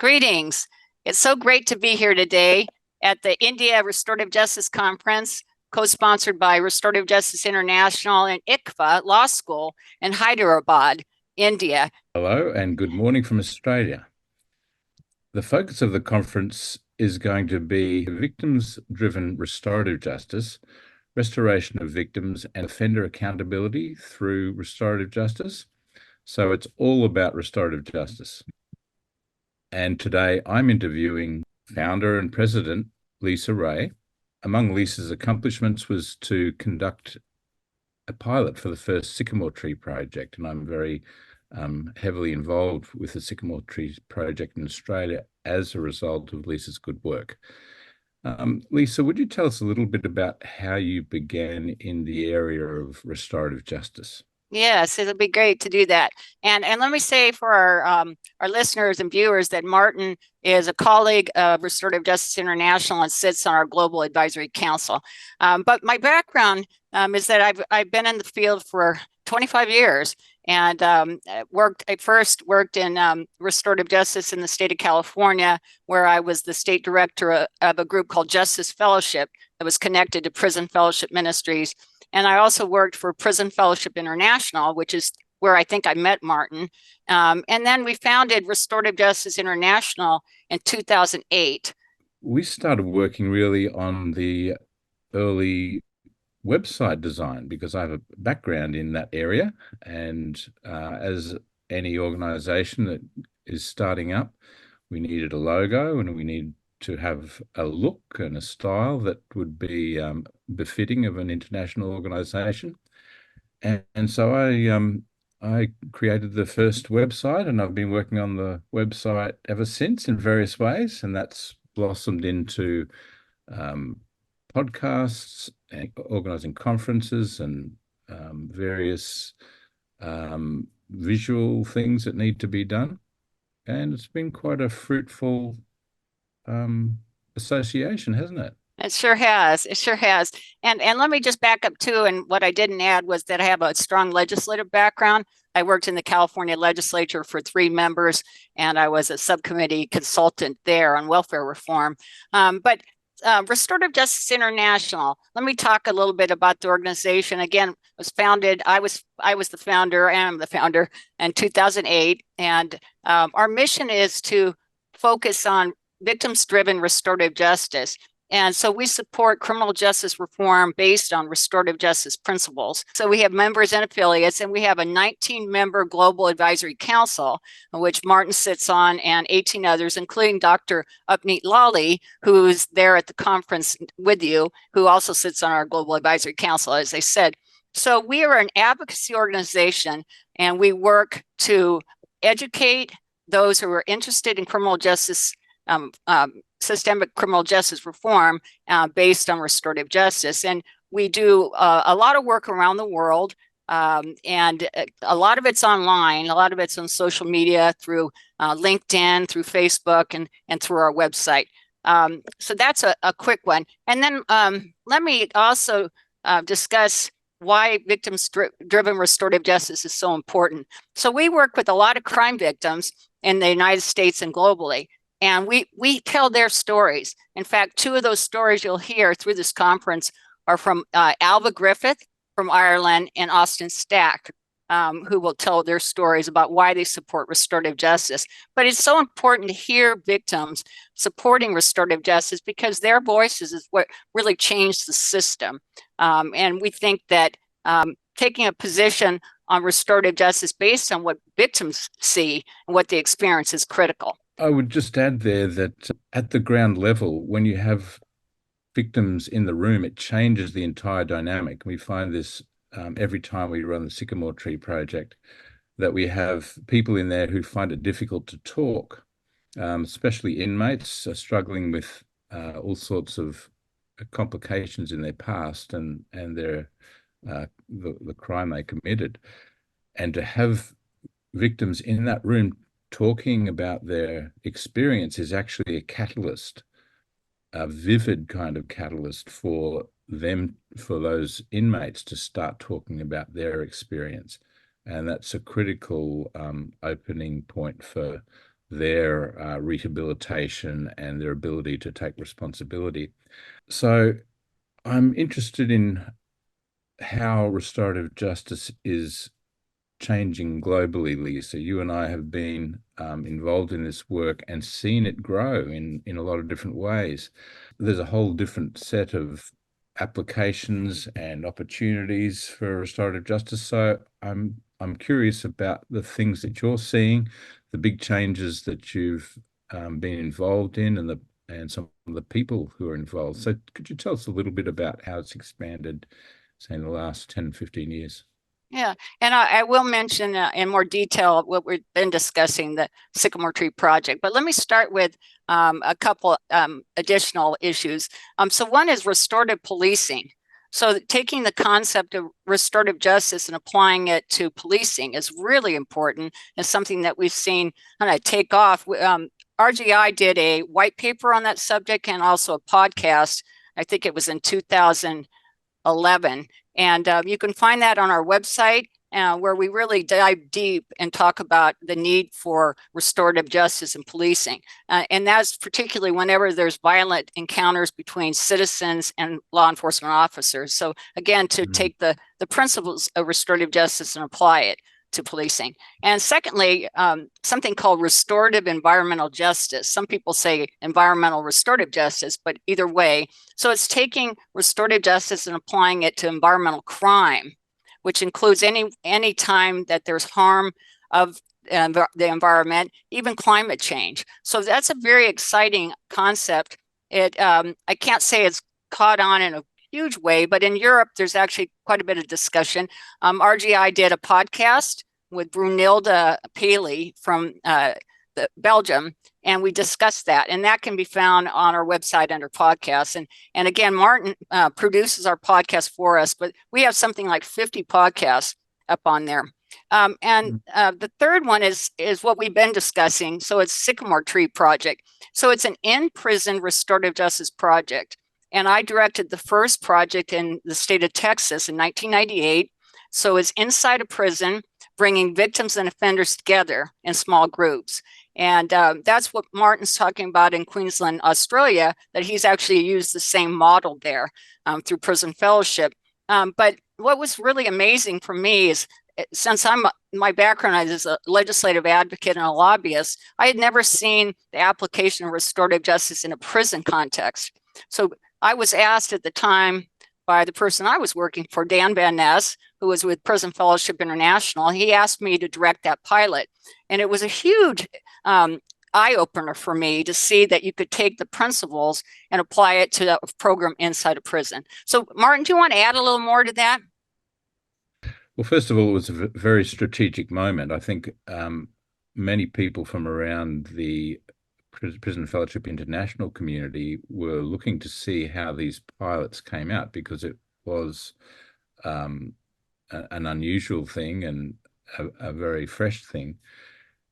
Greetings. It's so great to be here today at the India Restorative Justice Conference, co-sponsored by Restorative Justice International and ICFA Law School in Hyderabad, India. Hello and good morning from Australia. The focus of the conference is going to be victims-driven restorative justice, restoration of victims, and offender accountability through restorative justice. So it's all about restorative justice. And today I'm interviewing founder and president Lisa Ray. Among Lisa's accomplishments was to conduct a pilot for the first sycamore tree project, and I'm very heavily involved with the sycamore tree project in Australia as a result of Lisa's good work. Lisa, would you tell us a little bit about how you began in the area of restorative justice? Yes, it'll be great to do that. And let me say for our listeners and viewers that Martin is a colleague of Restorative Justice International and sits on our Global Advisory Council. But my background is that I've been in the field for 25 years and I first worked in restorative justice in the state of California, where I was the state director of a group called Justice Fellowship that was connected to Prison Fellowship Ministries. And I also worked for Prison Fellowship International, which is where I think I met Martin. And then we founded Restorative Justice International in 2008. We started working really on the early website design because I have a background in that area. And as any organization that is starting up, we needed a logo and we need to have a look and a style that would be befitting of an international organization. And so I created the first website, and I've been working on the website ever since in various ways, and that's blossomed into podcasts and organizing conferences and various visual things that need to be done. And it's been quite a fruitful association, hasn't it? It sure has. It sure has. And let me just back up too. And what I didn't add was that I have a strong legislative background. I worked in the California legislature for 3 members, and I was a subcommittee consultant there on welfare reform. But Restorative Justice International, let me talk a little bit about the organization. Again, was founded, I was the founder, and I'm the founder in 2008. And our mission is to focus on victims-driven restorative justice. And so we support criminal justice reform based on restorative justice principles. So we have members and affiliates, and we have a 19-member global advisory council, which Martin sits on, and 18 others, including Dr. Upneet Lally, who's there at the conference with you, who also sits on our global advisory council, as I said. So we are an advocacy organization, and we work to educate those who are interested in criminal justice systemic criminal justice reform based on restorative justice. And we do a lot of work around the world, and a lot of it's online, a lot of it's on social media through LinkedIn, through Facebook, and through our website. So that's a quick one. And then let me also discuss why victims-driven restorative justice is so important. So we work with a lot of crime victims in the United States and globally. And we tell their stories. In fact, 2 of those stories you'll hear through this conference are from Alva Griffith from Ireland and Austin Stack, who will tell their stories about why they support restorative justice. But it's so important to hear victims supporting restorative justice because their voices is what really changed the system. And we think that taking a position on restorative justice based on what victims see and what they experience is critical. I would just add there that at the ground level, when you have victims in the room, it changes the entire dynamic. We find this every time we run the Sycamore Tree Project, that we have people in there who find it difficult to talk, especially inmates struggling with all sorts of complications in their past and their the crime they committed. And to have victims in that room talking about their experience is actually a catalyst, a vivid kind of catalyst for them, for those inmates to start talking about their experience. And that's a critical opening point for their rehabilitation and their ability to take responsibility. So I'm interested in how restorative justice is changing globally, Lisa. You and I have been involved in this work and seen it grow in a lot of different ways. There's a whole different set of applications and opportunities for restorative justice. So I'm curious about the things that you're seeing, the big changes that you've been involved in, and some of the people who are involved. So could you tell us a little bit about how it's expanded, say, in the last 10, 15 years? Yeah, and I will mention in more detail what we've been discussing, the Sycamore Tree Project. But let me start with a couple additional issues. So one is restorative policing. So taking the concept of restorative justice and applying it to policing is really important, and something that we've seen kind of take off. RJI did a white paper on that subject and also a podcast. I think it was in 2011. And you can find that on our website, where we really dive deep and talk about the need for restorative justice in policing. And that's particularly whenever there's violent encounters between citizens and law enforcement officers. So again, to take the principles of restorative justice and apply it to policing. And secondly, something called restorative environmental justice. Some people say environmental restorative justice, but either way. So it's taking restorative justice and applying it to environmental crime, which includes any time that there's harm of the environment, even climate change. So that's a very exciting concept. I can't say it's caught on in a huge way, but in Europe, there's actually quite a bit of discussion. RGI did a podcast with Brunilde Paley from Belgium, and we discussed that, and that can be found on our website under podcasts. And again, Martin produces our podcast for us, but we have something like 50 podcasts up on there. And the third one is what we've been discussing. So it's Sycamore Tree Project. So it's an in-prison restorative justice project. And I directed the first project in the state of Texas in 1998. So it's inside a prison, bringing victims and offenders together in small groups. And that's what Martin's talking about in Queensland, Australia, that he's actually used the same model there through Prison Fellowship. But what was really amazing for me is, since my background is a legislative advocate and a lobbyist, I had never seen the application of restorative justice in a prison context. So I was asked at the time by the person I was working for, Dan Van Ness, who was with Prison Fellowship International. He asked me to direct that pilot. And it was a huge eye-opener for me to see that you could take the principles and apply it to a program inside a prison. So, Martin, do you want to add a little more to that? Well, first of all, it was a very strategic moment. I think many people from around the Prison Fellowship International community were looking to see how these pilots came out, because it was an unusual thing and a very fresh thing.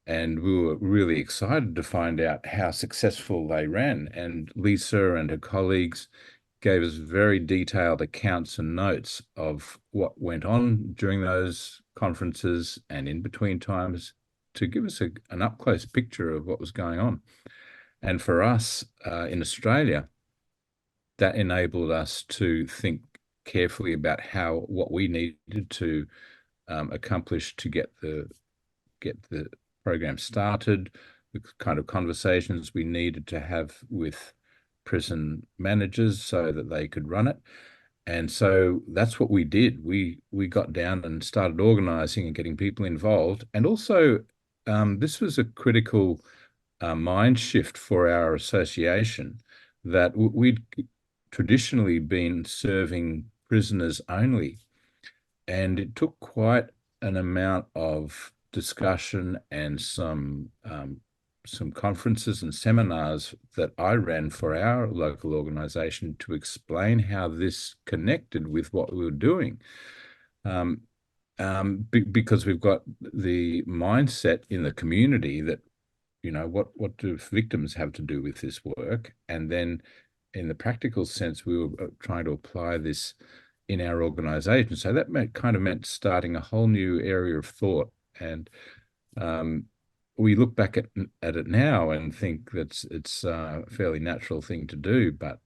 And we were really excited to find out how successful they ran. And Lisa and her colleagues gave us very detailed accounts and notes of what went on during those conferences and in between times, to give us an up-close picture of what was going on. And for us in Australia, that enabled us to think carefully about what we needed to accomplish to get the program started, the kind of conversations we needed to have with prison managers so that they could run it. And so that's what we did. We got down and started organizing and getting people involved. And also, this was a critical mind shift for our association, that we'd traditionally been serving prisoners only. And it took quite an amount of discussion and some conferences and seminars that I ran for our local organization to explain how this connected with what we were doing. Because we've got the mindset in the community that, what do victims have to do with this work? And then in the practical sense, we were trying to apply this in our organization. So that kind of meant starting a whole new area of thought. And we look back at it now and think that it's a fairly natural thing to do, but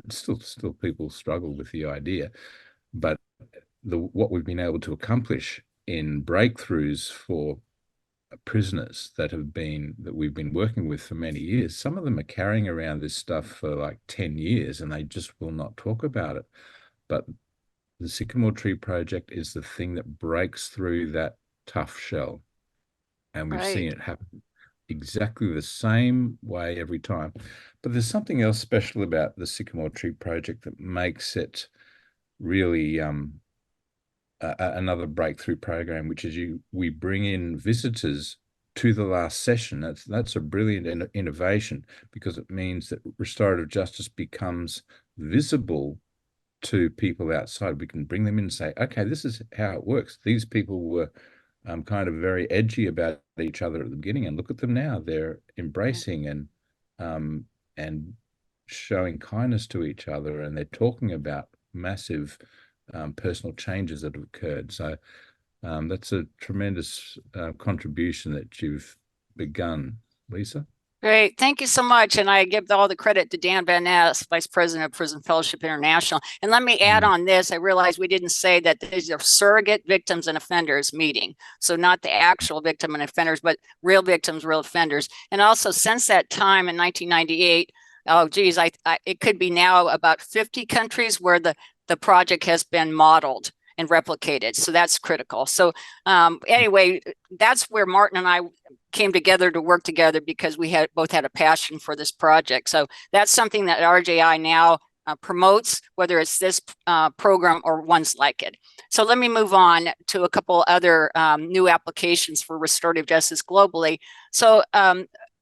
still people struggle with the idea. But what we've been able to accomplish in breakthroughs for prisoners that we've been working with for many years, some of them are carrying around this stuff for like 10 years and they just will not talk about it. But the Sycamore Tree Project is the thing that breaks through that tough shell. And we've seen Right. it happen exactly the same way every time. But there's something else special about the Sycamore Tree Project that makes it really another breakthrough program, which is we bring in visitors to the last session. That's a brilliant innovation because it means that restorative justice becomes visible to people outside. We can bring them in and say, okay, this is how it works. These people were kind of very edgy about each other at the beginning, and look at them now. They're embracing and showing kindness to each other, and they're talking about massive personal changes that have occurred. So that's a tremendous contribution that you've begun, Lisa. Great. Thank you so much. And I give all the credit to Dan Van Ness, Vice President of Prison Fellowship International. And let me add on this. I realize we didn't say that these are surrogate victims and offenders meeting. So not the actual victim and offenders, but real victims, real offenders. And also since that time in 1998, oh geez, it could be now about 50 countries where the project has been modeled and replicated. So that's critical. So anyway, that's where Martin and I came together to work together because we both had a passion for this project. So that's something that RJI now promotes, whether it's this program or ones like it. So let me move on to a couple other new applications for restorative justice globally. So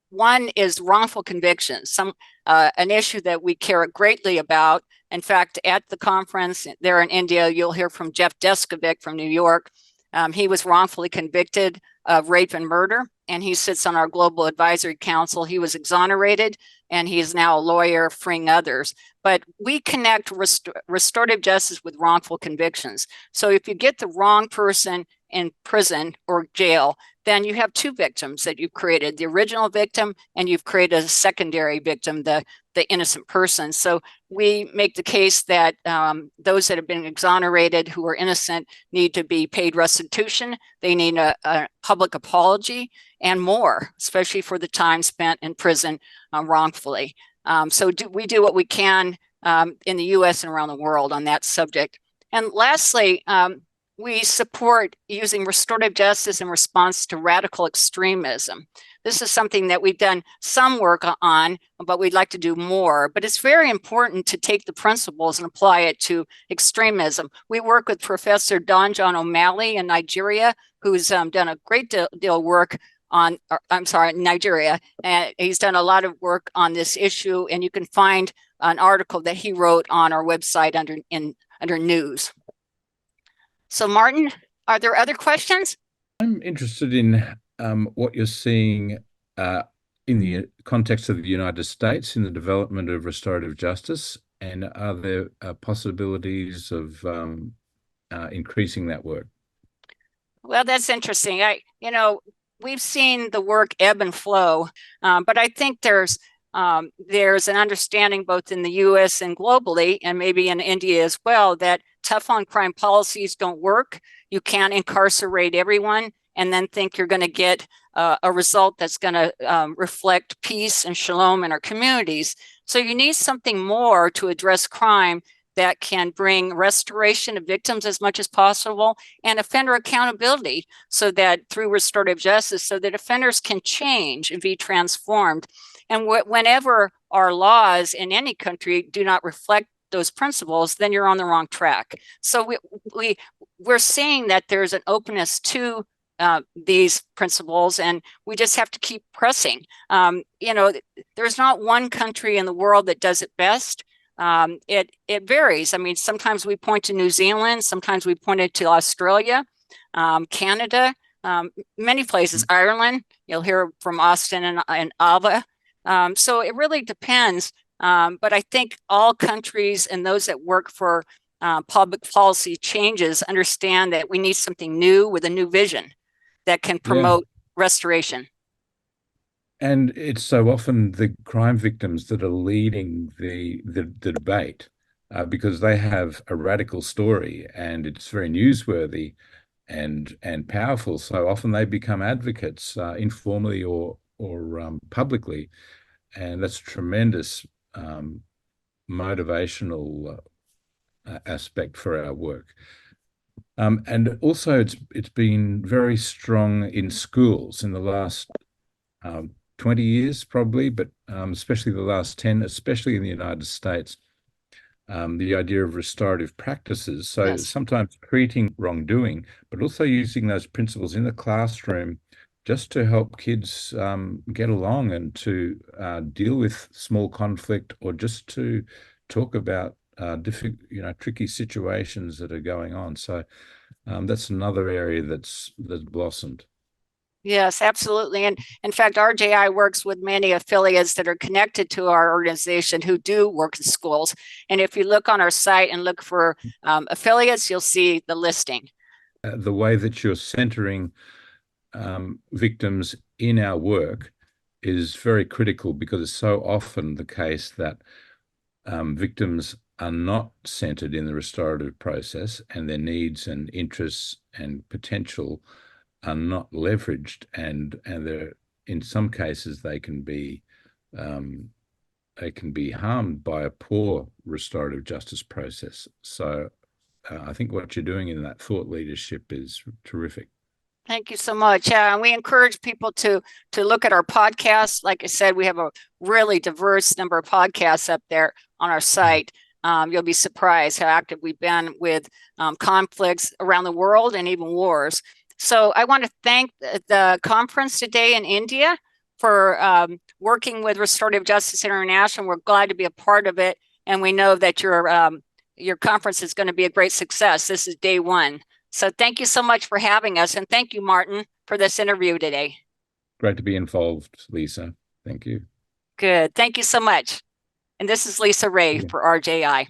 one is wrongful convictions, an issue that we care greatly about. In fact, at the conference there in India, you'll hear from Jeff Deskovic from New York. He was wrongfully convicted of rape and murder, and he sits on our Global Advisory Council. He was exonerated, and he is now a lawyer freeing others. But we connect restorative justice with wrongful convictions. So if you get the wrong person in prison or jail, then you have two victims that you've created, the original victim, and you've created a secondary victim, the innocent person. So we make the case that those that have been exonerated who are innocent need to be paid restitution. They need a public apology and more, especially for the time spent in prison wrongfully. So we do what we can in the US and around the world on that subject. And lastly, we support using restorative justice in response to radical extremism. This is something that we've done some work on, but we'd like to do more. But it's very important to take the principles and apply it to extremism. We work with Professor Don John O'Malley in Nigeria, who's done a great deal of work on, Nigeria. And he's done a lot of work on this issue. And you can find an article that he wrote on our website under news. So Martin, are there other questions? I'm interested in what you're seeing in the context of the United States in the development of restorative justice, and are there possibilities of increasing that work? Well, that's interesting. We've seen the work ebb and flow, but I think there's an understanding both in the U.S. and globally, and maybe in India as well, that tough on crime policies don't work. You can't incarcerate everyone and then think you're going to get a result that's going to reflect peace and shalom in our communities. So you need something more to address crime that can bring restoration of victims as much as possible and offender accountability, so that through restorative justice, so that offenders can change and be transformed. And whenever our laws in any country do not reflect those principles, then you're on the wrong track. So we're seeing that there's an openness to these principles, and we just have to keep pressing. There's not one country in the world that does it best. It varies. I mean, sometimes we point to New Zealand, sometimes we point to Australia, Canada, many places, Ireland. You'll hear from Austin and Ava. So it really depends. But I think all countries and those that work for public policy changes understand that we need something new with a new vision that can promote restoration. And it's so often the crime victims that are leading the debate because they have a radical story and it's very newsworthy and powerful. So often they become advocates informally or publicly, and that's tremendous motivational aspect for our work. And also, it's been very strong in schools in the last 20 years, probably, but especially the last 10, especially in the United States. The idea of restorative practices. So Yes. sometimes treating wrongdoing, but also using those principles in the classroom just to help kids get along and to deal with small conflict or just to talk about tricky situations that are going on. So that's another area that's blossomed. Yes, absolutely. And in fact, RJI works with many affiliates that are connected to our organization who do work in schools. And if you look on our site and look for affiliates, you'll see the listing. The way that you're centering victims in our work is very critical because it's so often the case that victims are not centered in the restorative process and their needs and interests and potential are not leveraged, and they're, in some cases they can be harmed by a poor restorative justice process. So I think what you're doing in that thought leadership is terrific. Thank you so much. Yeah, and we encourage people to look at our podcasts. Like I said, we have a really diverse number of podcasts up there on our site. You'll be surprised how active we've been with conflicts around the world and even wars. So I want to thank the conference today in India for working with Restorative Justice International. We're glad to be a part of it, and we know that your conference is going to be a great success. This is day one. So thank you so much for having us, and thank you, Martin, for this interview today. Great to be involved, Lisa. Thank you. Good. Thank you so much. And this is Lisa Ray for RJI.